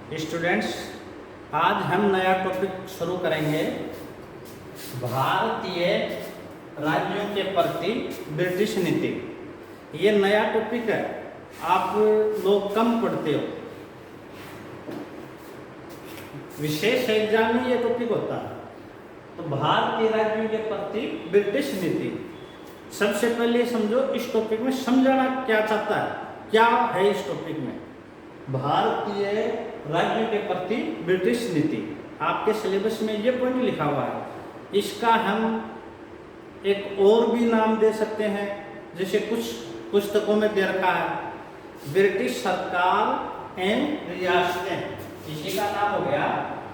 Students, आज हम नया टॉपिक शुरू करेंगे। भारतीय राज्यों के प्रति ब्रिटिश नीति। ये नया टॉपिक है, आप लोग कम पढ़ते हो। विशेष एग्जाम में ये टॉपिक होता है। तो भारतीय राज्यों के प्रति ब्रिटिश नीति, सबसे पहले समझो इस टॉपिक में समझाना क्या चाहता है, क्या है इस टॉपिक में। भारतीय राज्यों के प्रति ब्रिटिश नीति, आपके सिलेबस में ये पॉइंट लिखा हुआ है। इसका हम एक और भी नाम दे सकते हैं, जैसे कुछ पुस्तकों में दे रखा है ब्रिटिश सरकार एवं रियासतें। इसी का नाम हो गया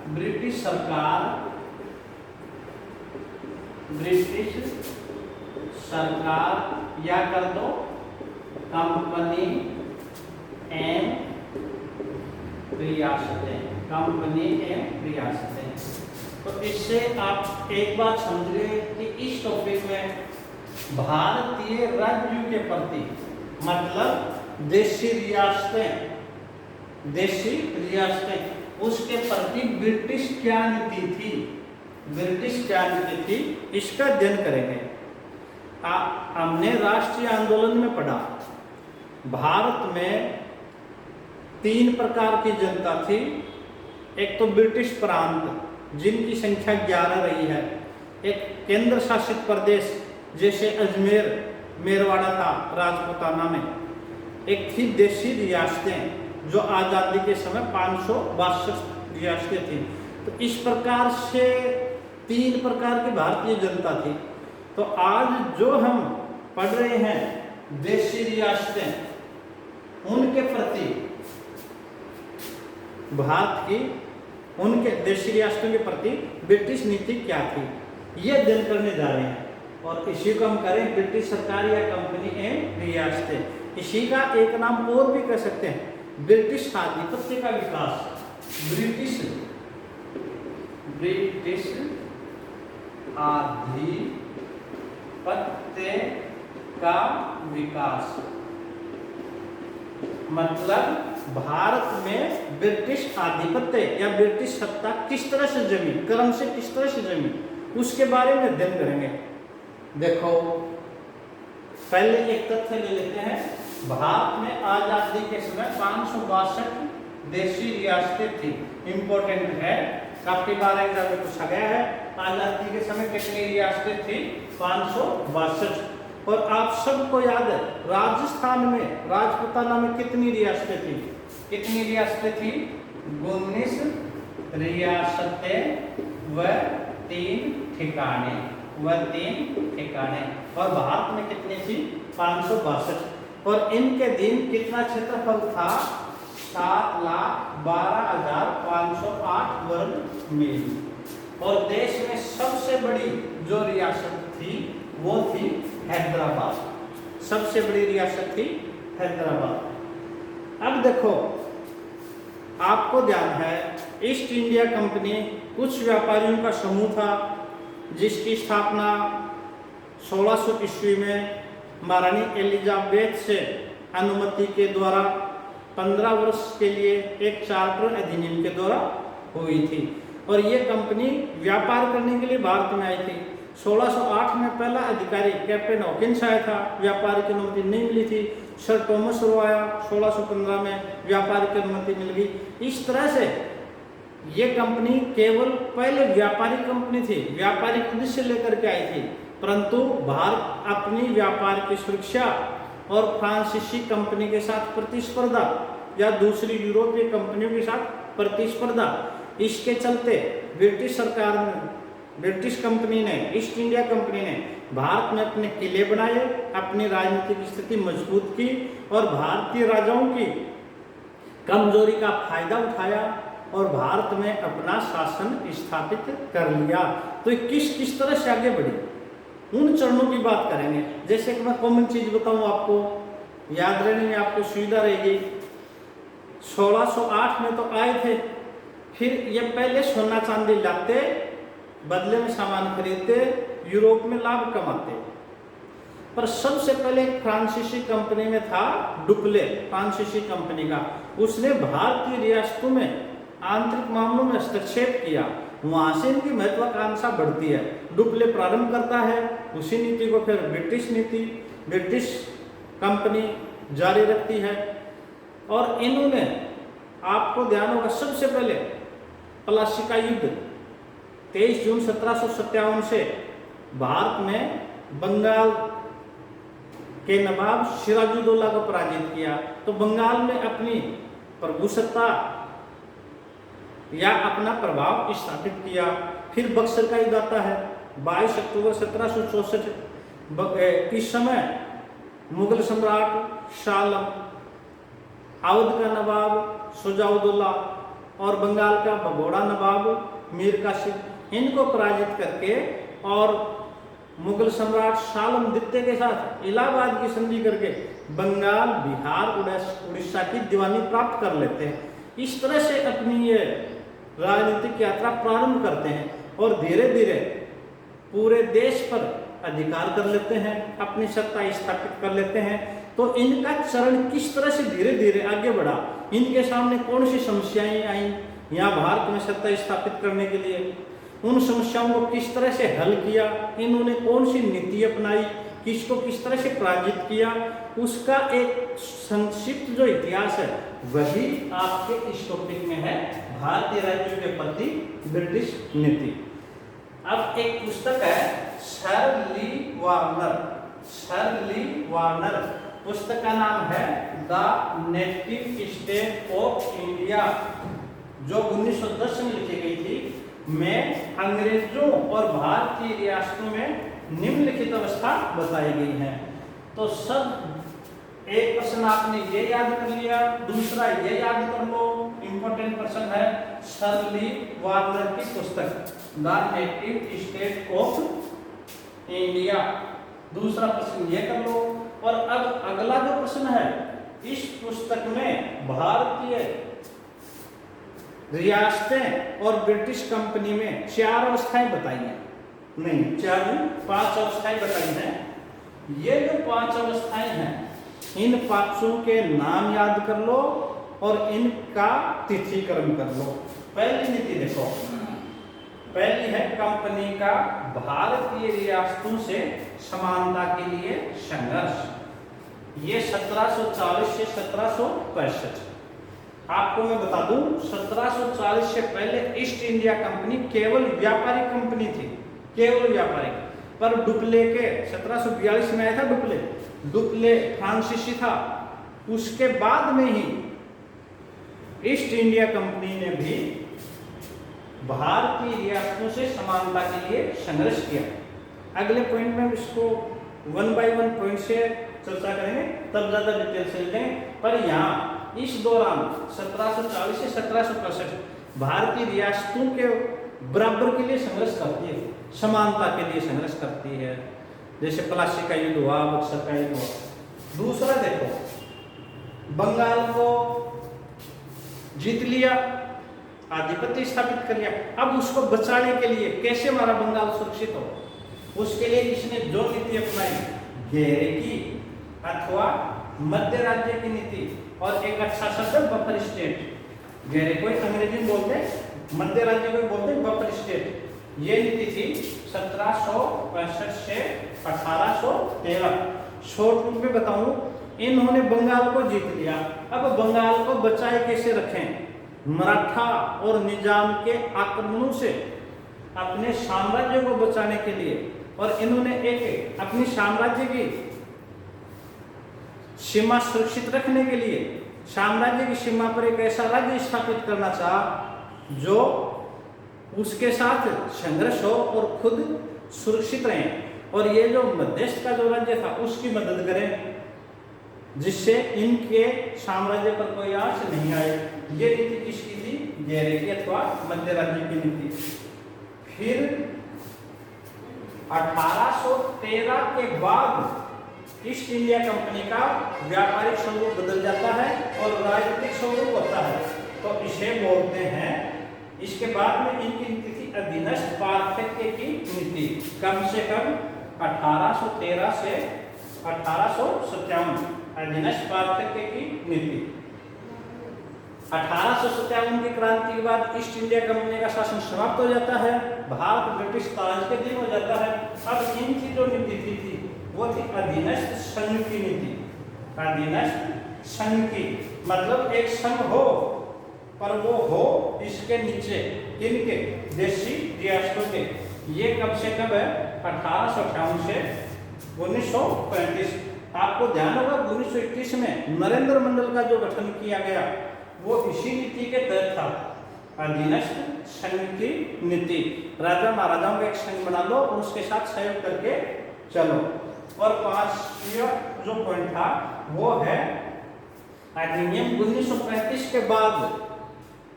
ब्रिटिश सरकार, ब्रिटिश सरकार, या कर दो कंपनी एवं रियासतें, कंपनी एवं रियासतें। तो इससे आप एक बात समझिए कि इस टॉपिक में भारतीय राज्यों के प्रति मतलब देशी रियासतें, देशी रियासतें, उसके प्रति ब्रिटिश क्या नीति थी, ब्रिटिश क्या नीति थी, इसका अध्ययन करेंगे। हमने राष्ट्रीय आंदोलन में पढ़ा, भारत में 3 प्रकार की जनता थी। एक तो ब्रिटिश प्रांत जिनकी संख्या 11 रही है, एक केंद्र शासित प्रदेश जैसे अजमेर, मेरवाड़ा था राजपूताना में, एक थी देशी रियासतें जो आज़ादी के समय 562 रियासतें थी। तो इस प्रकार से 3 प्रकार की भारतीय जनता थी। तो आज जो हम पढ़ रहे हैं देशी रियासतें, उनके प्रति भारत की, उनके देशी रियासतों के प्रति ब्रिटिश नीति क्या थी, ये अध्ययन करने जा रहे हैं। और इसी को हम करें ब्रिटिश सरकार या कंपनी एवं रियासतें। इसी का एक नाम और भी कह सकते हैं ब्रिटिश आधिपत्य का विकास, ब्रिटिश आधिपत्य का विकास। मतलब भारत में ब्रिटिश आधिपत्य या ब्रिटिश सत्ता किस तरह से जमी, क्रम से किस तरह से जमी, उसके बारे में अध्ययन करेंगे। देखो, पहले एक तथ्य ले लेते हैं। भारत में आजादी के समय 562 देशी रियासतें थी। इंपॉर्टेंट है, काफी बार एग्जाम में पूछा गया है, आजादी के समय कितनी रियासतें थी? 562। और आप सबको याद है राजस्थान में, राजपूताना में कितनी रियासतें थी? कितनी रियासतें थी? 19 रियासतें व 3 ठिकाने, और भारत में कितनी थी? 562। और इनके दिन कितना क्षेत्रफल था? 7,12,508 वर्ग मील। और देश में सबसे बड़ी जो रियासत थी वो थी हैदराबाद। सबसे बड़ी रियासत थी हैदराबाद। अब देखो, आपको ध्यान है ईस्ट इंडिया कंपनी कुछ व्यापारियों का समूह था जिसकी स्थापना 1600 ईस्वी में महारानी एलिजाबेथ से अनुमति के द्वारा 15 वर्ष के लिए एक चार्टर अधिनियम के द्वारा हुई थी। और ये कंपनी व्यापार करने के लिए भारत में आई थी। 1608 में पहला अधिकारी कैप्टन हॉकिंस आया था, व्यापार की अनुमति नहीं मिली थी। सर थॉमस रो आया, 1615 में व्यापार की अनुमति मिल गई। इस तरह से ये कंपनी केवल पहले व्यापारिक कंपनी थी, व्यापारिक उद्देश्य लेकर के आई थी। परंतु भारत अपनी व्यापार की सुरक्षा और फ्रांसीसी कंपनी के साथ प्रतिस्पर्धा या दूसरी यूरोपीय कंपनियों के साथ प्रतिस्पर्धा, इसके चलते ब्रिटिश सरकार ने, ब्रिटिश कंपनी ने, ईस्ट इंडिया कंपनी ने भारत में अपने किले बनाए, अपनी राजनीतिक स्थिति मजबूत की और भारतीय राजाओं की कमजोरी का फायदा उठाया और भारत में अपना शासन स्थापित कर लिया। तो किस किस तरह से आगे बढ़ी, उन चरणों की बात करेंगे। जैसे कि मैं कॉमन चीज बताऊं, आपको याद रहने में आपको सुविधा रहेगी। 1608 में तो आए थे, फिर ये पहले सोना चांदी लाते, बदले में सामान खरीदते, यूरोप में लाभ कमाते। पर सबसे पहले फ्रांसीसी कंपनी में था डुप्ले, फ्रांसीसी कंपनी का, उसने भारतीय रियासतों में आंतरिक मामलों में हस्तक्षेप किया, वहां से इनकी महत्वाकांक्षा बढ़ती है। डुप्ले प्रारंभ करता है, उसी नीति को फिर ब्रिटिश कंपनी जारी रखती है। और इन्होंने, आपको ध्यान होगा, सबसे पहले प्लासी का युद्ध 23 जून 1757 से भारत में बंगाल के नवाब सिराजुद्दौला को पराजित किया। तो बंगाल में अपनी प्रभुसत्ता या अपना प्रभाव स्थापित किया। फिर बक्सर का युद्ध आता है 22 अक्टूबर 1764 इस समय मुगल सम्राट शाह आलम, अवध का नवाब शुजाउद्दौला और बंगाल का बगोड़ा नवाब मीर कासिम, इनको पराजित करके और मुगल सम्राट शाह आलम द्वितीय के साथ इलाहाबाद की संधि करके बंगाल, बिहार, उड़ीसा की दीवानी प्राप्त कर लेते हैं। इस तरह से अपनी ये राजनीतिक यात्रा प्रारंभ करते हैं और धीरे धीरे पूरे देश पर अधिकार कर लेते हैं, अपनी सत्ता स्थापित कर लेते हैं। तो इनका चरण किस तरह से धीरे धीरे आगे बढ़ा, इनके सामने कौन सी समस्याएं आई यहाँ भारत में सत्ता स्थापित करने के लिए, उन समस्याओं को किस तरह से हल किया, इन्होंने कौन सी नीति अपनाई, किसको किस तरह से पराजित किया, उसका एक संक्षिप्त जो इतिहास है वही आपके इस टॉपिक में है, भारतीय राज्यों के प्रति ब्रिटिश नीति। अब एक पुस्तक है सर ली वार्नर, पुस्तक का नाम है the native state of India, जो 1910 में लिखी गई थी। में अंग्रेजों और भारतीय रियासतों में निम्नलिखित अवस्था बताई गई है। तो सब एक प्रश्न आपने ये याद कर लिया, दूसरा ये याद कर लो, इंपॉर्टेंट प्रश्न है सर ली वार्नर की पुस्तक the native state of India. दूसरा प्रश्न ये कर लो। और अब अगला जो प्रश्न है, इस पुस्तक में भारतीय रियासतें और ब्रिटिश कंपनी में 4 अवस्थाएं बताई हैं, नहीं 5 अवस्थाएं बताई हैं। ये जो 5 अवस्थाएं हैं, इन 5 के नाम याद कर लो और इनका तिथिकरण कर लो। पहली नीति देखो, पहली है कंपनी का भारतीय रियासतों से समानता के लिए संघर्ष। ये 1740 से 1765। आपको मैं बता दूं, 1740 से पहले ईस्ट इंडिया कंपनी केवल व्यापारिक कंपनी थी, केवल व्यापारिक। पर डुप्ले के 1742 में आया था डुप्ले फ्रांसीसी था। उसके बाद में ही ईस्ट इंडिया कंपनी ने भी भारतीय रियासतों से समानता के लिए संघर्ष किया। अगले पॉइंट में इसको 1 बाय 1 पॉइंट से चर्चा करेंगे, तब ज्यादा डिटेल से लेंगे। पर यहाँ इस दौरान 1740 से 1765 भारतीय रियासतों के बराबर के लिए संघर्ष करती है, समानता के लिए संघर्ष करती है। जैसे प्लासी का युद्ध हुआ, बक्सर का युद्ध हुआ। दूसरा देखो, बंगाल को जीत लिया, आधिपत्य स्थापित कर लिया। अब उसको बचाने के लिए कैसे हमारा बंगाल सुरक्षित हो, उसके लिए इसने जो नीति अपनाई, घेरे की अथवा मध्य राज्य की नीति, और एक अच्छा शब्द बफर स्टेट। घेरे को अंग्रेजी में बोलते हैं, मध्य राज्य को बोलते हैं बफर स्टेट। ये नीति थी 1765 से 1813। शॉर्ट रूप में बताऊं, इन्होंने बंगाल को जीत लिया। अब बंगाल को बचाए कैसे रखें, मराठा और निजाम के आक्रमणों से अपने साम्राज्य को बचाने के लिए, और इन्होंने एक अपनी साम्राज्य की सीमा सुरक्षित रखने के लिए साम्राज्य की सीमा पर एक ऐसा राज्य स्थापित करना चाहा जो उसके साथ संघर्ष हो और खुद सुरक्षित रहे, और ये जो मध्यस्थ का जो राज्य था उसकी मदद करें, जिससे इनके साम्राज्य पर कोई आंच नहीं आए। ये नीति किसकी थी? घेरे की अथवा मध्य राज्य की नीति। फिर 1813 के बाद ईस्ट इंडिया कंपनी का व्यापारिक स्वरूप बदल जाता है और राजनीतिक स्वरूप होता है, तो इसे बोलते हैं, इसके बाद में इनकी नीति थी अधीनस्थ पार्थक्य की नीति। कम से कम 1813 से 1857 अधीनस्थ पार्थक्य की नीति। 1857 की क्रांति के बाद ईस्ट इंडिया कंपनी का शासन समाप्त हो जाता है, भारत ब्रिटिश ताज के अधीन हो जाता है। अब इनकी जो नीति थी वो थी अधीनस्थ संघ की नीति। अधीनस्थ संघ की मतलब एक संघ हो पर वो हो इसके नीचे किनके, देशी रियासतों के। ये कब से कब है, 1858 से 1935। आपको ध्यान होगा 1921 में नरेंद्र मंडल का जो गठन किया गया वो इसी नीति के तहत था, अधीनस्थ संघ की नीति। राजा महाराजाओं का एक संघ बना लो और उसके साथ सहयोग करके चलो। और पांचवा जो पॉइंट था वो है अधिनियम 1935 के बाद,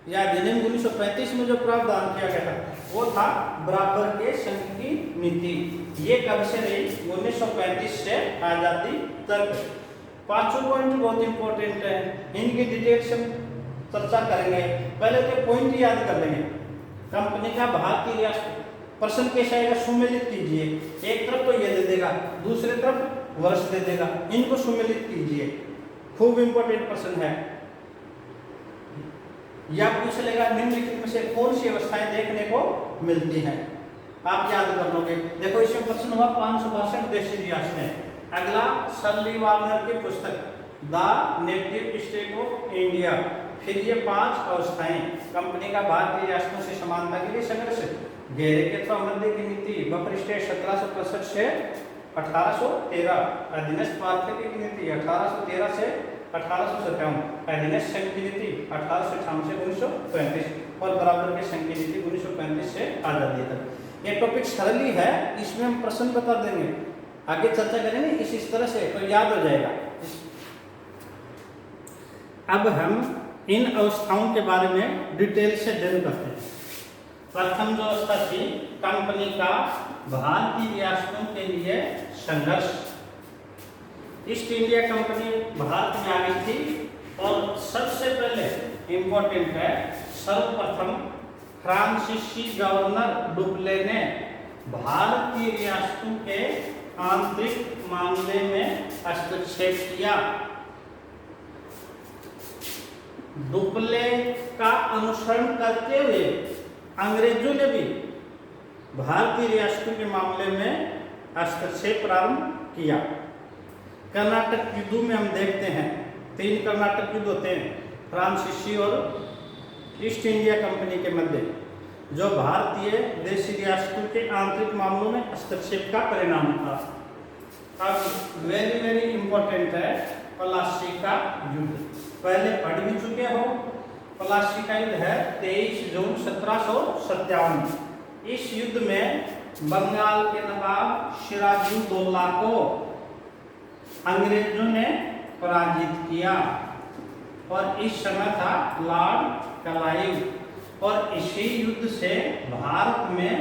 या अधिनियम 1935 में जो प्रावधान किया गया था वो था बराबर के संघ की नीति। ये कब से रही, 1935 से आजादी तक। पांचों पॉइंट बहुत इंपॉर्टेंट है, इनकी डिटेल्स हम चर्चा करेंगे। पहले तो पॉइंट याद कर लेंगे। कंपनी का भारतीय रियासत प्रश्न कैसा आएगा, सुमेलित कीजिए। एक तरफ तो ये दे देगा, दूसरे तरफ वर्ष दे देगा, इनको सुमेलित कीजिए। खूब इंपॉर्टेंट प्रश्न है। या पूछ लेगा निम्नलिखित में से कौन सी अवस्थाएं देखने को मिलती हैं, आप याद कर लोगे। देखो इसमें प्रश्न हुआ 562 देशी रियासतें। अगला सल्ली वार्नर की पुस्तक the native state of India. फिर ये 5 अवस्थाएं, कंपनी का भारतीय रियासतों से समानता के लिए संघर्ष, घेरे के अथवा मध्य की नीति, बफर स्टेट 1765 से 1813, अधीनस्थ पार्थक्य की नीति 1813 से 1857, अधीनस्थ संघ की नीति 1858 से 1935 और बराबर के संघ की नीति 1935 से आजादी तक। ये टॉपिक सरल ही है, इसमें हम प्रश्न बता देंगे, आगे चर्चा करेंगे इस तरह से तो याद हो जाएगा। अब हम इन अवस्थाओं के बारे में डिटेल से डिल करते हैं। प्रथम जो अवस्था थी कंपनी का भारतीय रियासतों के लिए संघर्ष। ईस्ट इंडिया कंपनी भारत में आ गई थी और सबसे पहले इंपॉर्टेंट है, सर्वप्रथम फ्रांसीसी गवर्नर डुप्ले ने भारतीय रियासतों के आंतरिक मामले में हस्तक्षेप किया। डुप्ले का अनुसरण करते हुए अंग्रेजों ने भी भारतीय रियासतों के मामले में हस्तक्षेप प्रारंभ किया। कर्नाटक युद्ध में हम देखते हैं 3 कर्नाटक युद्ध होते हैं फ्रांसीसी और ईस्ट इंडिया कंपनी के मध्य, जो भारतीय देशी रियासतों के आंतरिक मामलों में हस्तक्षेप का परिणाम था। अब वेरी वेरी इंपॉर्टेंट है प्लासी का युद्ध, पहले पढ़ भी चुके हो। प्लासी का युद्ध है 23 जून 1757। इस युद्ध में बंगाल के नवाब सिराजुद्दौला को अंग्रेजों ने पराजित किया और इस समय था लॉर्ड क्लाइव। और इसी युद्ध से भारत में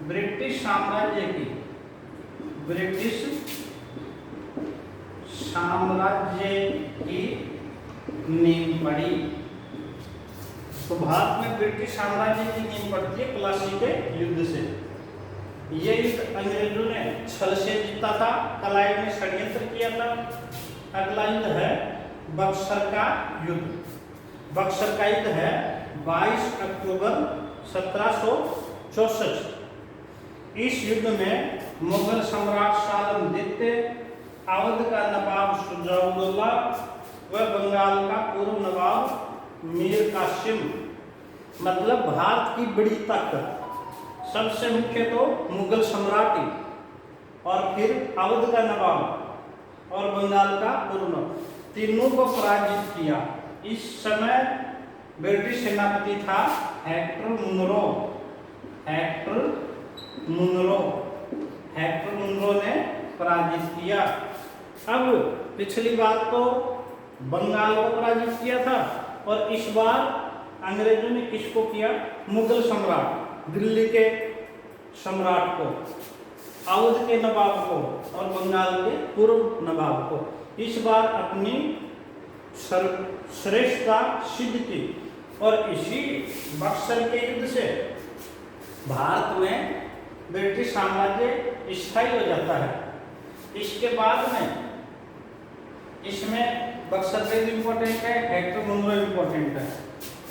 ब्रिटिश साम्राज्य की नींव पड़ी। तो भारत में ब्रिटिश साम्राज्य की नींव पड़ती है प्लासी के युद्ध से। ये युद्ध अंग्रेजों ने छल से जीता था, क्लाइव ने षड्यंत्र किया था। अगला युद्ध है बक्सर का युद्ध। बक्सर का युद्ध है 22 अक्टूबर 1764। इस युद्ध में मुगल सम्राट शाह द्वितीय, अवध का नवाब शुजा-उद-दौला व बंगाल का पूर्व नवाब मीर कासिम, मतलब भारत की बड़ी ताकत, सबसे मुख्य तो मुगल सम्राट ही, और फिर अवध का नवाब और बंगाल का पूर्व, तीनों को पराजित किया। इस समय ब्रिटिश सेनापति था हेक्टर मुनरो ने पराजित किया। अब पिछली बार तो बंगाल को पराजित किया था और इस बार अंग्रेजों ने किसको किया, मुगल सम्राट, दिल्ली के सम्राट को, अवध के नवाब को और बंगाल के पूर्व नवाब को। इस बार अपनी श्रेष्ठता सिद्ध की और इसी बक्सर के युद्ध से भारत में ब्रिटिश साम्राज्य स्थायी हो जाता है। इसके बाद में इसमें बक्सर बेद इंपॉर्टेंट है, हेक्टर मुंद्रा इंपॉर्टेंट है।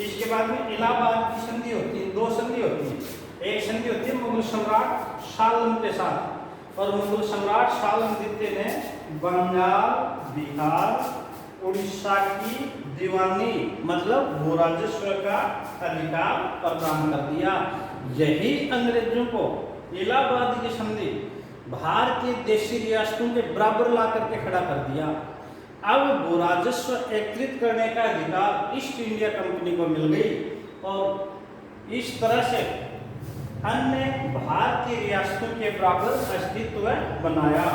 इसके बाद में इलाहाबाद की संधि होती है, दो संधि होती है। एक संधि होती है मुगल सम्राट शाह आलम के साथ, और मुगल सम्राट शाह आलम द्वितीय ने बंगाल, बिहार, उड़ीसा की दीवानी मतलब भू राजस्व का अधिकार प्रदान कर दिया। यही अंग्रेजों को इलाहाबाद की संधि भारतीय देशी रियासतों के बराबर ला करके खड़ा कर दिया। अब भू राजस्व एकत्रित करने का अधिकार ईस्ट इंडिया कंपनी को मिल गई, और इस तरह से अन्य भारतीय रियासतों के बराबर अस्तित्व बनाया।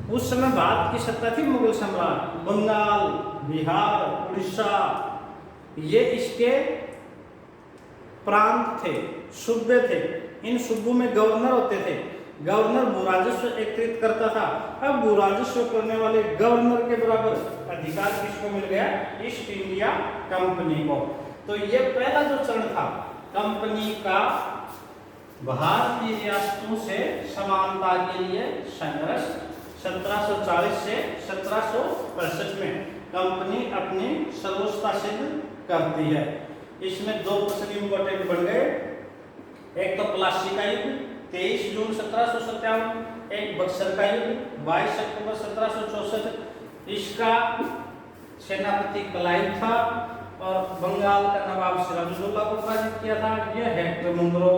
उस समय भारत की सत्ता थी मुगल सम्राट, बंगाल, बिहार, उड़ीसा ये इसके प्रांत थे, सूबे थे। इन सूबों में गवर्नर होते थे, गवर्नर भू राजस्व एकत्रित करता था। अब भू राजस्व करने वाले गवर्नर के बराबर अधिकार किसको मिल गया? ईस्ट इंडिया कंपनी को। तो ये पहला जो चरण था कंपनी का भारतीय रियासतों से समानता के लिए संघर्ष, 1740 से 1765 में कंपनी अपनी सर्वोच्चता सिद्ध करती है। इसमें दो प्रश्न इंपॉर्टेंट बन गए, एक तो प्लासी का युद्ध 23 जून 1757, एक बक्सर का युद्ध 22 अक्टूबर 1764। इसका सेनापति क्लाइव था और बंगाल का नवाब सिराजुद्दौला को पराजित किया था। यह हेक्टर मुंद्रो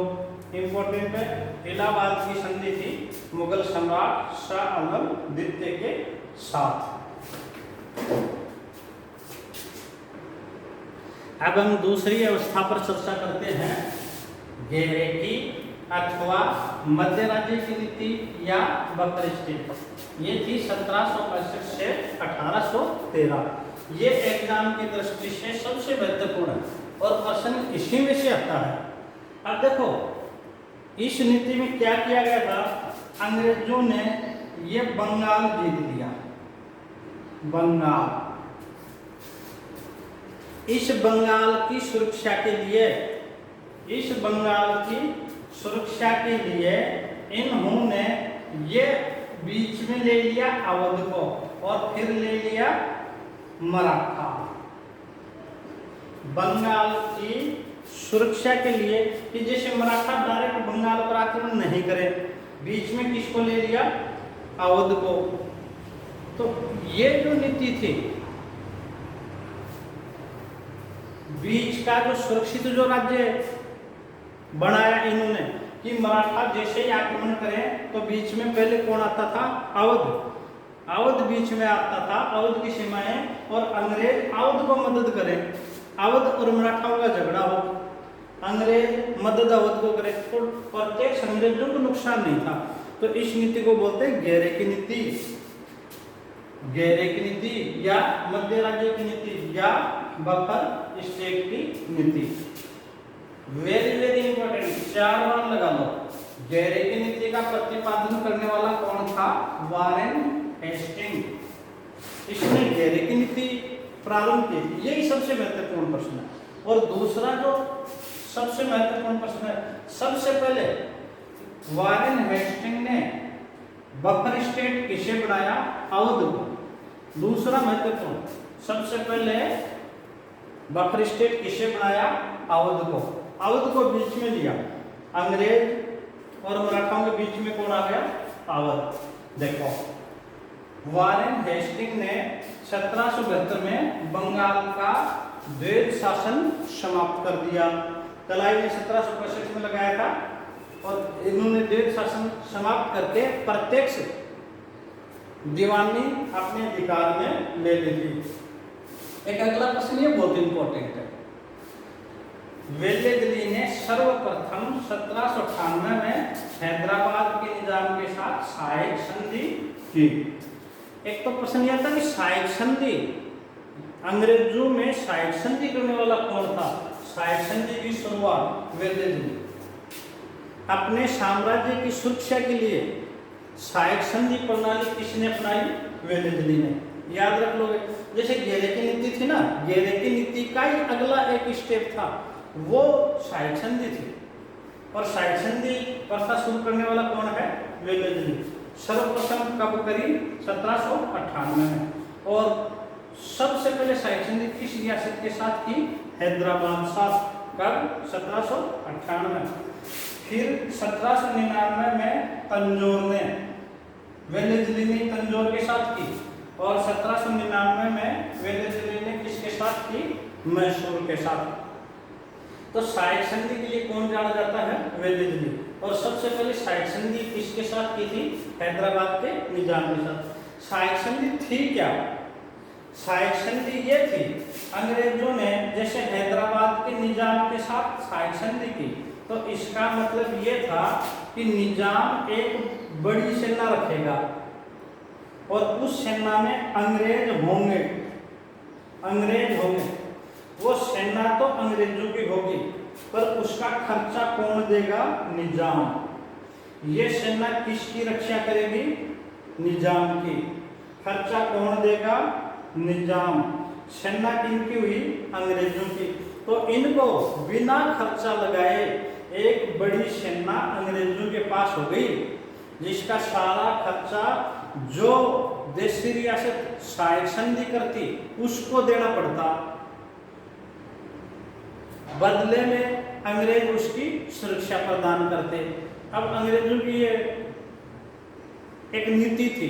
इंपॉर्टेंट है। इलाहाबाद की संधि थी मुगल सम्राट शाह आलम द्वितीय के साथ। अब हम दूसरी अवस्था पर चर्चा करते हैं, घेरे की अथवा मध्य राज्य की नीति या बकर स्टेट। ये थी 1765 से 1813। ये एग्जाम की दृष्टि से सबसे महत्वपूर्ण है और प्रश्न इसी में से आता है। अब देखो इस नीति में क्या किया गया था, अंग्रेजों ने ये बंगाल जीत लिया। बंगाल, इस बंगाल की सुरक्षा के लिए, इस बंगाल की सुरक्षा के लिए इन्होंने ये बीच में ले लिया अवध को और फिर ले लिया मराठा। बंगाल की सुरक्षा के लिए कि जैसे मराठा डायरेक्ट बंगाल पर आक्रमण नहीं करे, बीच में किसको ले लिया? अवध को। तो ये जो नीति थी, बीच का जो सुरक्षित जो राज्य बनाया इन्होंने कि मराठा जैसे ही आक्रमण करें तो बीच में पहले कौन आता था? अवध। अवध बीच में आता था, अवध की सीमाएं, और अंग्रेज अवध को मदद करें। अवध और मराठाओं का झगड़ा हो, अंग्रेज मदद अवध को करे तो प्रत्येक अंग्रेजों को नुकसान नहीं था। तो इस नीति को बोलते हैं घेरे की नीति। घेरे की नीति या मध्य राज्य की नीति या बफर स्टेट की नीति। वेरी वेरी इंपॉर्टेंट, 4 बार लगा लो। घेरे की नीति का प्रतिपादन करने वाला कौन था? Warren Hasting. इसने घेरे की नीति प्रारंभ की थी। यही सबसे महत्वपूर्ण प्रश्न है। और दूसरा जो सबसे महत्वपूर्ण प्रश्न है, सबसे पहले वारेन हेस्टिंग ने बफर स्टेट किसे बनाया? अवध को। दूसरा महत्वपूर्ण, सबसे पहले बफर स्टेट किसे बनाया? अवध को। अवध को बीच में लिया, अंग्रेज और मराठाओं के बीच में कौन आ गया? अवध। देखो वारेन हेस्टिंग ने 1772 में बंगाल का द्वैध शासन समाप्त कर दिया। क्लाइव ने 1765 में लगाया था और इन्होंने द्वैध शासन समाप्त करके प्रत्यक्ष दीवानी अपने अधिकार में ले ली थी। एक अगला प्रश्न ये बहुत इंपॉर्टेंट है। वेल्लेस्ली ने सर्वप्रथम 1798 में हैदराबाद के निजाम के साथ सहायक संधि की। एक तो प्रश्न यह था कि सहायक संधि, अंग्रेजों में सहायक संधि करने वाला कौन था? सहायक संधि की शुरुआत वेल्लेस्ली। अपने साम्राज्य की सुरक्षा के लिए सहायक संधि प्रणाली किसने अपनाई? वेल्लेस्ली ने। याद रख लोगे, जैसे घेरे की नीति थी ना, घेरे की नीति का ही अगला एक स्टेप था, वो सहायक संधि थी। और सहायक संधि प्रथा शुरू करने वाला कौन है? वेल्लेस्ली। सर्वप्रथम कब करी? 1798 में। और सबसे पहले साइड संधि किस रियासत के साथ की? हैदराबाद साथ। कब? 1798। फिर 1799 में तंजौर ने, वेलेस्ली ने तंजौर के साथ की। और 1799 में वेलेस्ली ने किसके साथ की? मैसूर के साथ। तो साइड संधि के लिए कौन जाना जाता है? वेलेस्ली। और सबसे पहले साइड संधि किसके साथ की थी? हैदराबाद के निजाम के साथ। साइड संधि थी क्या? साइड संधि ये थी, अंग्रेजों ने जैसे हैदराबाद के निजाम के साथ साइड संधि की, तो इसका मतलब ये था कि निजाम एक बड़ी सेना रखेगा और उस सेना में अंग्रेज होंगे। अंग्रेज होंगे, वो सेना तो अंग्रेजों की होगी, पर उसका खर्चा कौन देगा? निजाम। ये सेना किसकी रक्षा करेगी? निजाम की। खर्चा कौन देगा? निजाम। सेना किनकी हुई? अंग्रेजों की। तो इनको बिना खर्चा लगाए एक बड़ी सेना अंग्रेजों के पास हो गई, जिसका सारा खर्चा जो देशी रियासत साइड संधि करती उसको देना पड़ता, बदले में अंग्रेज उसकी सुरक्षा प्रदान करते। अब अंग्रेजों की ये एक नीति थी,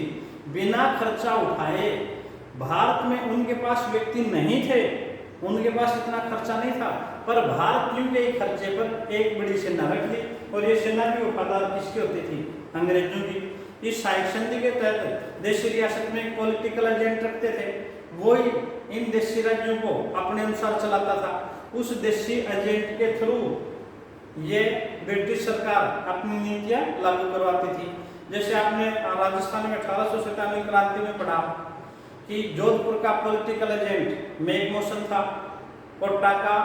बिना खर्चा उठाए। भारत में उनके पास व्यक्ति नहीं थे, उनके पास इतना खर्चा नहीं था, पर भारतीयों के खर्चे पर एक बड़ी सेना रख ली। और ये सेना भी वफादार किसकी होती थी? अंग्रेजों की। इस साइड संधि के तहत देशी रियासत में पॉलिटिकल एजेंट रखते थे, वही इन देशी राज्यों को अपने अनुसार चलाता था। उस देशी एजेंट के थ्रू ये ब्रिटिश सरकार अपनी नीतियां लागू करवाती थी। जैसे आपने राजस्थान में 1897 क्रांति में पढ़ा कि जोधपुर का पॉलिटिकल एजेंट मैकमोहन था, कोटा का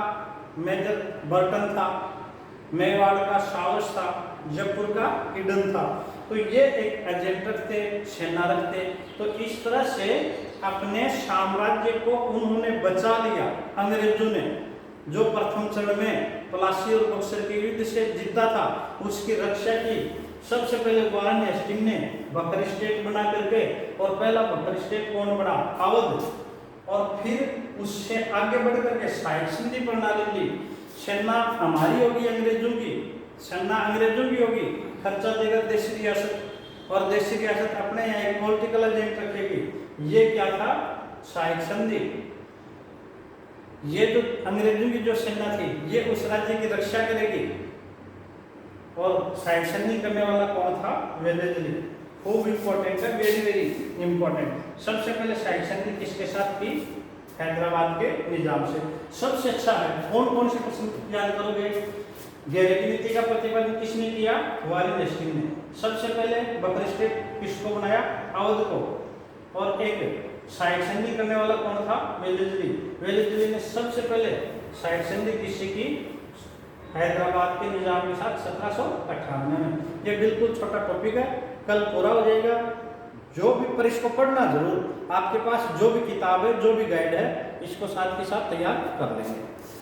मेजर बर्टन था, मेवाड़ का सावस था, जयपुर का हिडन था। तो ये एक एजेंट रखते, सेना रखते। तो इस तरह से अपने साम्राज्य को उन्होंने बचा लिया अंग्रेजों ने। जो प्रथम चरण में प्लासी और बक्सर के युद्ध से जीता था, उसकी रक्षा की। सबसे पहले वारन हेस्टिंग ने बफर स्टेट बना करके, और पहला बफर स्टेट कौन बना? अवध। और फिर उससे आगे बढ़ करके साइड संधि प्रणाली ली। सेना हमारी होगी अंग्रेजों की, सेना अंग्रेजों की होगी, खर्चा देगा देशी रियासत, और देशी रियासत अपने यहाँ एक पॉलिटिकल एजेंट रखेगी। ये क्या था? साइड संधि। ये जो अंग्रेजों की जो सेना थी, ये उस राज्य की रक्षा करेगी। और साइड संधि करने वाला कौन था? वेलेस्ली। खूब इंपॉर्टेंट है, वेरी वेरी इंपॉर्टेंट। सबसे पहले साइड संधि किसके साथ की? हैदराबाद के निजाम से। सबसे अच्छा है, कौन कौन से प्रश्न याद करोगे? गैरिटी नीति का प्रतिपादन किसने किया? वारन हेस्टिंग ने। सबसे पहले बफर स्टेट किसको बनाया? अवध को। और एक साइड संधि करने वाला कौन था? वेलेस्ली। वेलेस्ली ने सबसे पहले साइड संधि किससे की? हैदराबाद के निजाम के साथ 1798 में। ये बिल्कुल छोटा टॉपिक है, कल पूरा हो जाएगा। जो भी, पर इसको पढ़ना जरूर। आपके पास जो भी किताब है, जो भी गाइड है, इसको साथ के साथ तैयार कर लेंगे।